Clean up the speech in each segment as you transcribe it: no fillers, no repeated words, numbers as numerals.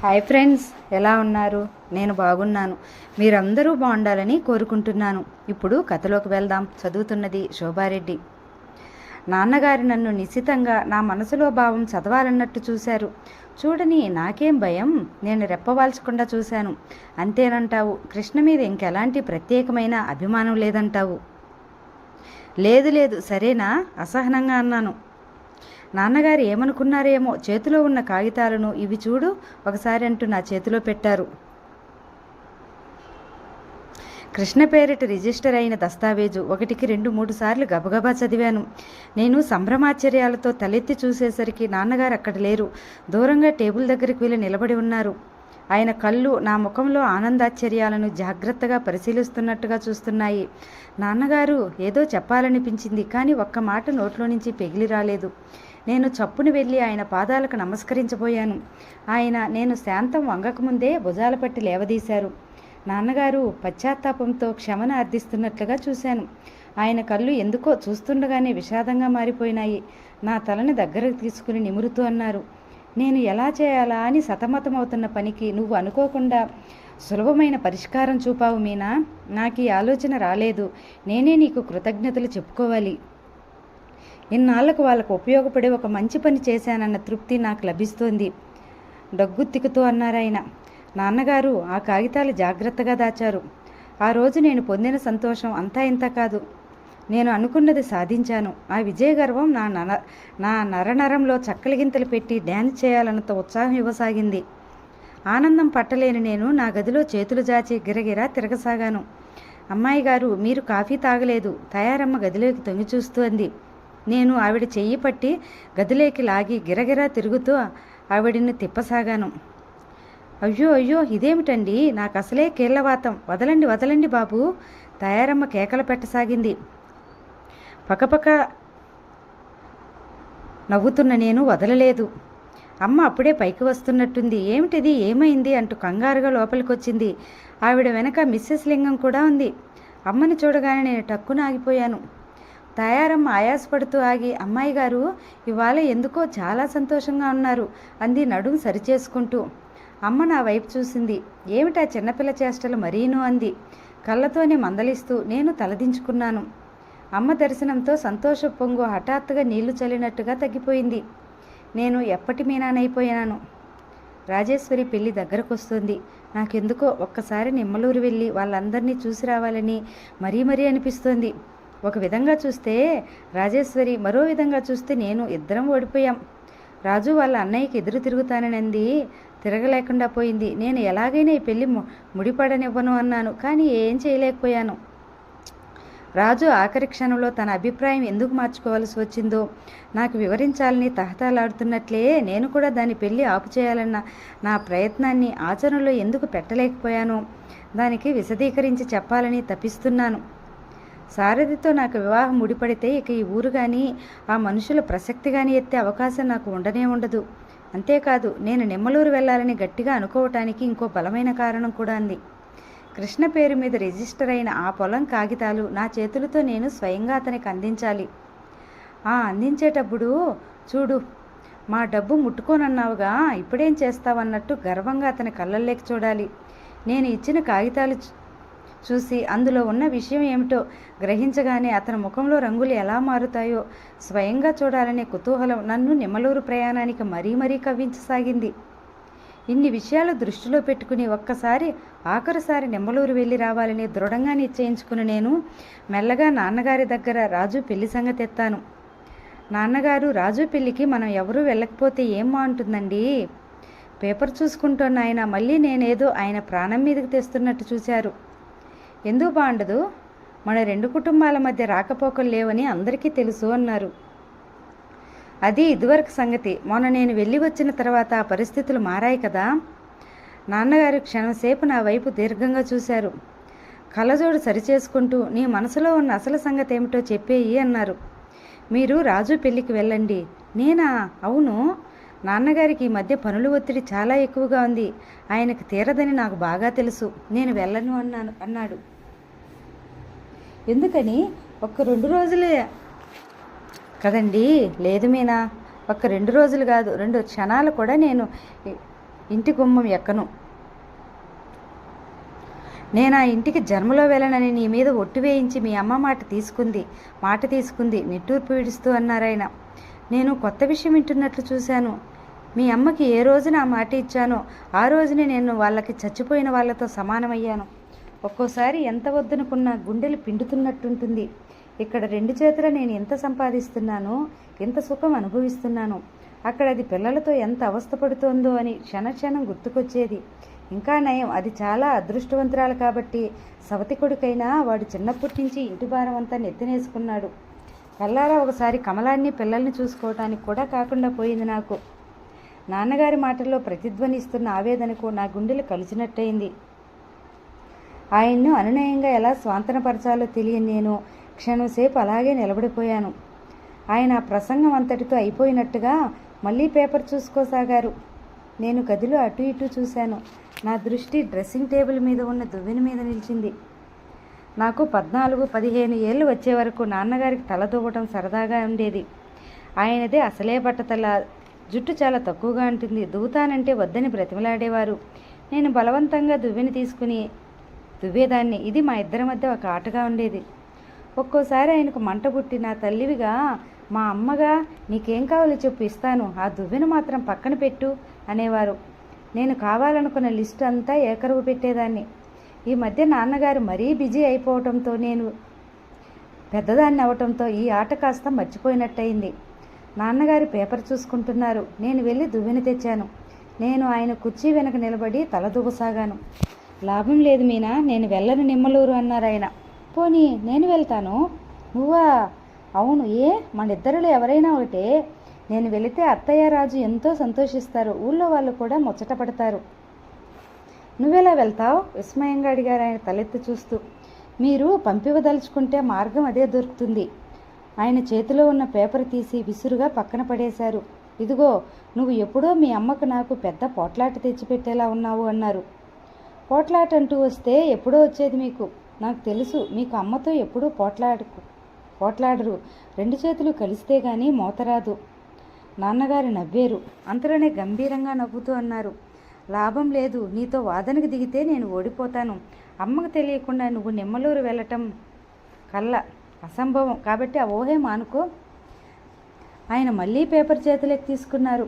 Hi friends, ఎలా ఉన్నారు? నేను బాగున్నాను. మీరందరూ బాగుండాలని కోరుకుంటున్నాను. ఇప్పుడు కథలోకి వెళ్దాం. చదువుతున్నది శోభారెడ్డి. నాన్నగారు నన్ను నిశితంగా నా మనసులో భావం చదవాలన్నట్టు చూశారు. చూడని నాకేం భయం, నేను రెప్పవాల్చకుండా చూశాను. అంతేనంటావు? కృష్ణ మీద ఇంకెలాంటి ప్రత్యేకమైన అభిమానం లేదంటావు? లేదు లేదు, సరేనా? అసహనంగా అన్నాను. నాన్నగారు ఏమనుకున్నారేమో. చేతిలో ఉన్న కాగితాలను ఇవి చూడు ఒకసారి అంటూ నా చేతిలో పెట్టారు. కృష్ణ పేరిట రిజిస్టర్ అయిన దస్తావేజు ఒకటికి 2-3 సార్లు గబగబా చదివాను. నేను సంభ్రమాశ్చర్యాలతో తలెత్తి చూసేసరికి నాన్నగారు అక్కడ లేరు. దూరంగా టేబుల్ దగ్గరికి వెళ్ళి నిలబడి ఉన్నారు. ఆయన కళ్ళు నా ముఖంలో ఆనందాశ్చర్యాలను జాగ్రత్తగా పరిశీలిస్తున్నట్టుగా చూస్తున్నాయి. నాన్నగారు ఏదో చెప్పాలనిపించింది, కానీ ఒక్క మాట నోట్లో నుంచి పెగిలి రాలేదు. నేను చప్పుని వెళ్ళి ఆయన పాదాలకు నమస్కరించబోయాను. ఆయన నేను శాంతం వంగకముందే భుజాల పట్టి లేవదీశారు. నాన్నగారు పశ్చాత్తాపంతో క్షమను అర్థిస్తున్నట్లుగా చూశాను. ఆయన కళ్ళు ఎందుకో చూస్తుండగానే విషాదంగా మారిపోయినాయి. నా తలని దగ్గరకు తీసుకుని నిమురుతూ అన్నారు, నేను ఎలా చేయాలా అని సతమతమవుతున్న పనికి నువ్వు అనుకోకుండా సులభమైన పరిష్కారం చూపావు మీనా. నాకు ఈ ఆలోచన రాలేదు. నేనే నీకు కృతజ్ఞతలు చెప్పుకోవాలి. ఇన్నాళ్లకు వాళ్ళకు ఉపయోగపడే ఒక మంచి పని చేశానన్న తృప్తి నాకు లభిస్తోంది. దగ్గుత్తికుతూ అన్నారాయన. నాన్నగారు ఆ కాగితాలు జాగ్రత్తగా దాచారు. ఆ రోజు నేను పొందిన సంతోషం అంతా ఇంత కాదు. నేను అనుకున్నది సాధించాను. ఆ విజయగర్వం నా నరనరంలో చక్కలిగింతలు పెట్టి డ్యాన్స్ చేయాలన్నంత ఉత్సాహం ఇవ్వసాగింది. ఆనందం పట్టలేని నేను నా గదిలో చేతులు జాచి గిరగిరా తిరగసాగాను. అమ్మాయి గారు, మీరు కాఫీ తాగలేదు. తయారమ్మ గదిలోకి తొంగి చూస్తూ అంది. నేను ఆవిడ చెయ్యి పట్టి గదిలోకి లాగి గిరగిరా తిరుగుతూ ఆవిడని తిప్పసాగాను. అయ్యో అయ్యో, ఇదేమిటండి? నాకు అసలే కీళ్లవాతం. వదలండి వదలండి బాబు. తయారమ్మ కేకలు పెట్టసాగింది. పకపక నవ్వుతున్న నేను వదలలేదు. అమ్మ అప్పుడే పైకి వస్తున్నట్టుంది. ఏమిటిది, ఏమైంది అంటూ కంగారుగా లోపలికొచ్చింది. ఆవిడ వెనక మిస్సెస్ లింగం కూడా ఉంది. అమ్మని చూడగానే నేను టక్కున ఆగిపోయాను. తయారమ్మ ఆయాసపడుతూ ఆగి, అమ్మాయి గారు ఇవాళ ఎందుకో చాలా సంతోషంగా ఉన్నారు అంది నడుము సరిచేసుకుంటూ. అమ్మ నా వైపు చూసింది. ఏమిటా చిన్నపిల్ల చేష్టలు మరీను అంది కళ్ళతోనే మందలిస్తూ. నేను తలదించుకున్నాను. అమ్మ దర్శనంతో సంతోష పొంగు హఠాత్తుగా నీళ్లు చల్లినట్టుగా తగ్గిపోయింది. నేను ఎప్పటి మీనానైపోయాను. రాజేశ్వరి పెళ్లి దగ్గరకొస్తుంది. నాకెందుకో ఒక్కసారి నిమ్మలూరు వెళ్ళి వాళ్ళందరినీ చూసి రావాలని మరీ అనిపిస్తోంది. ఒక విధంగా చూస్తే రాజేశ్వరి, మరో విధంగా చూస్తే నేను ఇద్దరం ఓడిపోయాం. రాజు వాళ్ళ అన్నయ్యకి ఎదురు తిరుగుతాననింది, తిరగలేకుండా పోయింది. నేను ఎలాగైనా ఈ పెళ్లి ముడిపడనివ్వను అన్నాను, కానీ ఏం చేయలేకపోయాను. రాజు ఆఖరి క్షణంలో తన అభిప్రాయం ఎందుకు మార్చుకోవాల్సి వచ్చిందో నాకు వివరించాలని తహతలాడుతున్నట్లే నేను కూడా దాని పెళ్లి ఆపు చేయాలన్న నా ప్రయత్నాన్ని ఆచరణలో ఎందుకు పెట్టలేకపోయానో దానికి విశదీకరించి చెప్పాలని తపిస్తున్నాను. సారథితో నాకు వివాహం ముడిపడితే ఇక ఈ ఊరు కానీ ఆ మనుషుల ప్రసక్తి కానీ ఎత్తే అవకాశం నాకు ఉండనే ఉండదు. అంతేకాదు, నేను నిమ్మలూరు వెళ్ళాలని గట్టిగా అనుకోవటానికి ఇంకో బలమైన కారణం కూడా ఉంది. కృష్ణ పేరు మీద రిజిస్టర్ అయిన ఆ పొలం కాగితాలు నా చేతులతో నేను స్వయంగా అతనికి అందించాలి. అందించేటప్పుడు చూడు, మా డబ్బు ముట్టుకోనన్నావుగా, ఇప్పుడేం చేస్తావన్నట్టు గర్వంగా అతని కళ్ళల్లోకి చూడాలి. నేను ఇచ్చిన కాగితాలు చూసి అందులో ఉన్న విషయం ఏమిటో గ్రహించగానే అతని ముఖంలో రంగులు ఎలా మారుతాయో స్వయంగా చూడాలనే కుతూహలం నన్ను నిమ్మలూరు ప్రయాణానికి మరీ కవ్వించసాగింది. ఇన్ని విషయాలు దృష్టిలో పెట్టుకుని ఆఖరుసారి నిమ్మలూరు వెళ్ళి రావాలని దృఢంగా నిశ్చయించుకుని నేను మెల్లగా నాన్నగారి దగ్గర రాజు పెళ్లి సంగతి ఎత్తాను. నాన్నగారు, రాజు పెళ్లికి మనం ఎవరూ వెళ్ళకపోతే ఏం బాగుంటుందండి? పేపర్ చూసుకుంటున్న ఆయన మళ్ళీ నేనేదో ఆయన ప్రాణం మీదకి తెస్తున్నట్టు చూశారు. ఎందుకు బాగుండదు? మన 2 కుటుంబాల మధ్య రాకపోకలు లేవని అందరికీ తెలుసు అన్నారు. అది ఇదివరకు సంగతి. మొన్న నేను వెళ్ళి వచ్చిన తర్వాత ఆ పరిస్థితులు మారాయి కదా. నాన్నగారు క్షణంసేపు నా వైపు దీర్ఘంగా చూశారు. కళ్ళజోడు సరిచేసుకుంటూ, నీ మనసులో ఉన్న అసలు సంగతి ఏమిటో చెప్పేయి అన్నారు. మీరు రాజు పెళ్లికి వెళ్ళండి. నేనా? అవును. నాన్నగారికి ఈ మధ్య పనుల ఒత్తిడి చాలా ఎక్కువగా ఉంది. ఆయనకు తీరదని నాకు బాగా తెలుసు. నేను వెళ్ళను అన్నాడు. ఎందుకని? 1-2 రోజులే కదండి. లేదు మీనా, 1-2 రోజులు కాదు, 2 క్షణాలు కూడా నేను ఇంటి గుమ్మం ఎక్కను. నేను ఆ ఇంటికి జన్మలో వెళ్ళనని నీ మీద ఒట్టు వేయించి మీ అమ్మ మాట తీసుకుంది నిట్టూర్పు విడుస్తూ అన్నారాయన. నేను కొత్త విషయం వింటున్నట్లు చూశాను. మీ అమ్మకి ఏ రోజు నా మాట ఇచ్చానో ఆ రోజునే నేను వాళ్ళకి చచ్చిపోయిన వాళ్ళతో సమానమయ్యాను. ఒక్కోసారి ఎంత వద్దనుకున్నా గుండెలు పిండుతున్నట్టుంటుంది. ఇక్కడ 2 చేతుల నేను ఎంత సంపాదిస్తున్నానో, ఎంత సుఖం అనుభవిస్తున్నానో, అక్కడ అది పిల్లలతో ఎంత అవస్థపడుతోందో అని క్షణక్షణం గుర్తుకొచ్చేది. ఇంకా నయం, అది చాలా అదృష్టవంతురాలు కాబట్టి సవతి కొడుకైనా వాడు చిన్నప్పటి నుంచి ఇంటి భారం అంతా నెత్తినేసుకున్నాడు. కల్లారా ఒకసారి కమలాన్ని పిల్లల్ని చూసుకోవటానికి కూడా కాకుండా పోయింది నాకు. నాన్నగారి మాటల్లో ప్రతిధ్వనిస్తున్న ఆవేదనకు నా గుండెలు కలిసినట్టయింది. ఆయన్ను అనునయంగా ఎలా స్వాంతనపరచాలో తెలియని నేను క్షణంసేపు అలాగే నిలబడిపోయాను. ఆయన ప్రసంగం అంతటితో అయిపోయినట్టుగా మళ్ళీ పేపర్ చూసుకోసాగారు. నేను గదిలో అటు ఇటు చూశాను. నా దృష్టి డ్రెస్సింగ్ టేబుల్ మీద ఉన్న దువ్వెన మీద నిలిచింది. నాకు 14-15 ఏళ్ళు వచ్చే వరకు నాన్నగారికి తల దువ్వటం సరదాగా ఉండేది. ఆయనదే అసలే బట్టతల, జుట్టు చాలా తక్కువగా ఉంటుంది. దువ్వుతానంటే వద్దని బ్రతిమలాడేవారు. నేను బలవంతంగా దువ్వెని తీసుకుని దువ్వేదాన్ని. ఇది మా ఇద్దరి మధ్య ఒక ఆటగా ఉండేది. ఒక్కోసారి ఆయనకు మంట పుట్టి, నా తల్లివిగా, మా అమ్మగా నీకేం కావాలో చెప్పు ఇస్తాను, ఆ దువ్వెను మాత్రం పక్కన పెట్టు అనేవారు. నేను కావాలనుకున్న లిస్టు అంతా ఏకరువు పెట్టేదాన్ని. ఈ మధ్య నాన్నగారు మరీ బిజీ అయిపోవటంతో, నేను పెద్దదాన్ని అవటంతో ఈ ఆట కాస్త మర్చిపోయినట్టయింది. నాన్నగారి పేపర్ చూసుకుంటున్నారు. నేను వెళ్ళి దువ్వెన తెచ్చాను. నేను ఆయన కుర్చీ వెనక నిలబడి తల దువ్వసాగాను. లాభం లేదు మీనా, నేను వెళ్ళను నిమ్మలూరు అన్నారు ఆయన. పోనీ నేను వెళ్తాను. నువ్వా? అవును. ఏ, మనిద్దరిలో ఎవరైనా ఒకటే. నేను వెళితే అత్తయ్య రాజు ఎంతో సంతోషిస్తారు. ఊళ్ళో వాళ్ళు కూడా ముచ్చటపడతారు. నువ్వెలా వెళ్తావు? విస్మయంగా అడిగారు ఆయన తలెత్తి చూస్తూ. మీరు పంపివదలుచుకుంటే మార్గం అదే దొరుకుతుంది. ఆయన చేతిలో ఉన్న పేపర్ తీసి విసురుగా పక్కన పడేశారు. ఇదిగో, నువ్వు ఎప్పుడో మీ అమ్మకు నాకు పెద్ద పోట్లాట తెచ్చిపెట్టేలా ఉన్నావు అన్నారు. పోట్లాట అంటూ వస్తే ఎప్పుడో వచ్చేది మీకు. నాకు తెలుసు, మీకు అమ్మతో ఎప్పుడూ పోట్లాడరు. 2 చేతులు కలిస్తే గానీ మోతరాదు. నాన్నగారు నవ్వేరు. అంతలోనే గంభీరంగా నవ్వుతూ అన్నారు. లాభం లేదు, నీతో వాదనకు దిగితే నేను ఓడిపోతాను. అమ్మకు తెలియకుండా నువ్వు నిమ్మలూరు వెళ్ళటం కల్లా అసంభవం. కాబట్టి ఆ ఊహే మానుకో. ఆయన మళ్ళీ పేపర్ చేతులకు తీసుకున్నారు.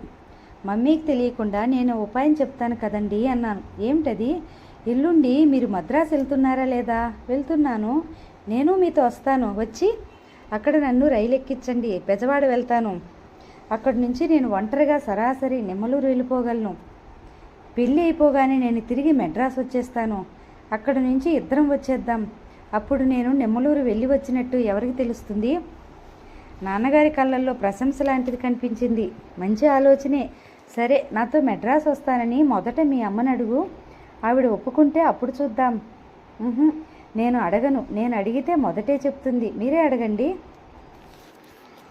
మమ్మీకి తెలియకుండా నేను ఉపాయం చెప్తాను కదండి అన్నాను. ఏమిటది? ఎల్లుండి మీరు మద్రాసు వెళ్తున్నారా లేదా? వెళ్తున్నాను. నేను మీతో వస్తాను. వచ్చి అక్కడ నన్ను రైలు ఎక్కించండి. బెజవాడ వెళ్తాను. అక్కడి నుంచి నేను ఒంటరిగా సరాసరి నిమ్మలూరు వెళ్ళిపోగలను. పెళ్ళి అయిపోగానే నేను తిరిగి మెడ్రాస్ వచ్చేస్తాను. అక్కడి నుంచి ఇద్దరం వచ్చేద్దాం. అప్పుడు నేను నిమ్మలూరు వెళ్ళి వచ్చినట్టు ఎవరికి తెలుస్తుంది? నాన్నగారి కళ్ళల్లో ప్రశంస లాంటిది కనిపించింది. మంచి ఆలోచనే. సరే, నాతో మెడ్రాస్ వస్తానని మొదట మీ అమ్మని అడుగు. ఆవిడ ఒప్పుకుంటే అప్పుడు చూద్దాం. నేను అడగను. నేను అడిగితే మొదటే చెప్తుంది. మీరే అడగండి.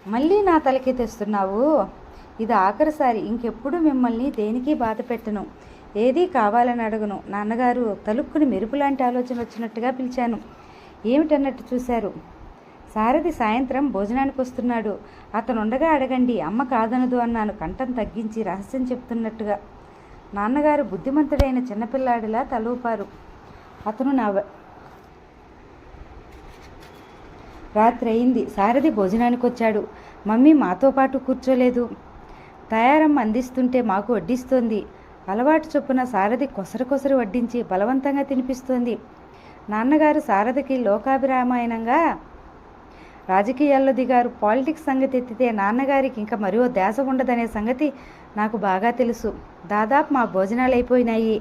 మళ్ళీ నా తలకి తెస్తున్నావు. ఇది ఆఖరిసారి. ఇంకెప్పుడు మిమ్మల్ని దేనికి బాధ పెట్టను. ఏదీ కావాలని అడగను. నాన్నగారు తలుక్కుని మెరుపులాంటి ఆలోచన వచ్చినట్టుగా పిలిచాను. ఏమిటన్నట్టు చూశారు. సారథి సాయంత్రం భోజనానికి వస్తున్నాడు. అతనుండగా అడగండి, అమ్మ కాదనదు అన్నాను కంఠం తగ్గించి రహస్యం చెప్తున్నట్టుగా. నాన్నగారు బుద్ధిమంతుడైన చిన్నపిల్లాడిలా తలూపారు. అతను రాత్రి అయింది. సారథి భోజనానికి వచ్చాడు. మమ్మీ మాతో పాటు కూర్చోలేదు. తయారమ్మ అందిస్తుంటే మాకు వడ్డిస్తోంది. అలవాటు చొప్పున సారథి కొసరు వడ్డించి బలవంతంగా తినిపిస్తోంది. నాన్నగారు సారథికి లోకాభిరామాయణంగా రాజకీయాల్లో దిగారు. పాలిటిక్స్ సంగతి ఎత్తితే నాన్నగారికి ఇంకా మరో ధ్యాస ఉండదనే సంగతి నాకు బాగా తెలుసు. దాదాపు మా భోజనాలు అయిపోయినాయి.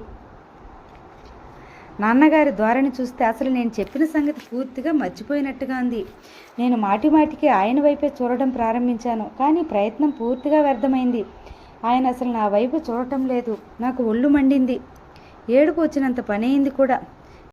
నాన్నగారి ధోరణి చూస్తే అసలు నేను చెప్పిన సంగతి పూర్తిగా మర్చిపోయినట్టుగా ఉంది. నేను మాటిమాటికి ఆయన వైపే చూడటం ప్రారంభించాను. కానీ ప్రయత్నం పూర్తిగా వ్యర్థమైంది. ఆయన అసలు నా వైపు చూడటం లేదు. నాకు ఒళ్ళు మండింది. ఏడుపు వచ్చినంత పని అయింది కూడా.